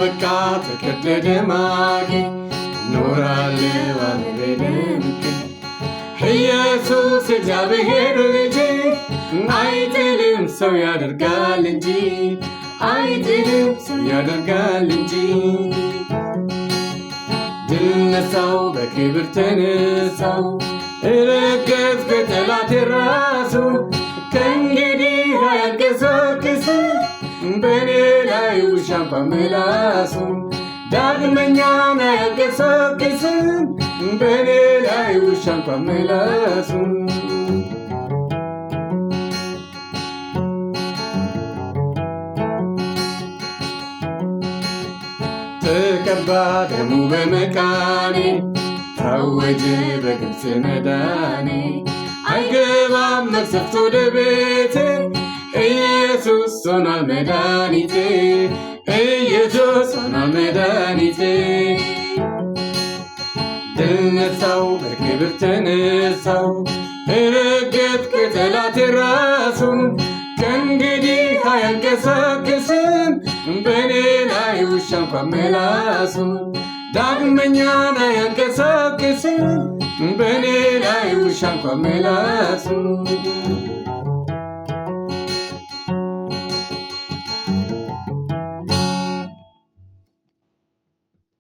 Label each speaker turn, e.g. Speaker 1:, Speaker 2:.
Speaker 1: በቃ ተቀደደ ማጌ ኖራለሁ አብሬ ደምቄ ኢየሱስ እግዚአብሔር ልጅ አይጥልም ሰው ያደርጋል እንጂ አይጥልም ሰው ያደርጋል እንጂ ድል ነሳው በክብር ተነሳው ረገጥኩ ጠላቴ ራሱ ከእንግዲህ አያንቀሳቅስም በኔ ላይ ውሻ እንኳን ምላሱ ዳግመኛም አያንቀሳቅስም በኔ ላይ ውሻ እንኳን ምላሱ ተቀባ ደሙ በመቃኔ ታወጀ በግብፅ መዳኔ አይገባም መቅሰፍት ወደ ቤቴ ኢየሱስ ሆኗል መድኃኒቴ ኢየሱስ ሆኗል መድኃኒቴ ድል ነሳው በክብር ተነሳው ረገጥኩ ጠላቴ ራሱ ከእንግዲህ አያንቀሳቅስም በኔ ላይ ውሻ እንኳን ምላሱ ዳግመኛም አያንቀሳቅስም በኔ ላይ ውሻ እንኳን ምላሱ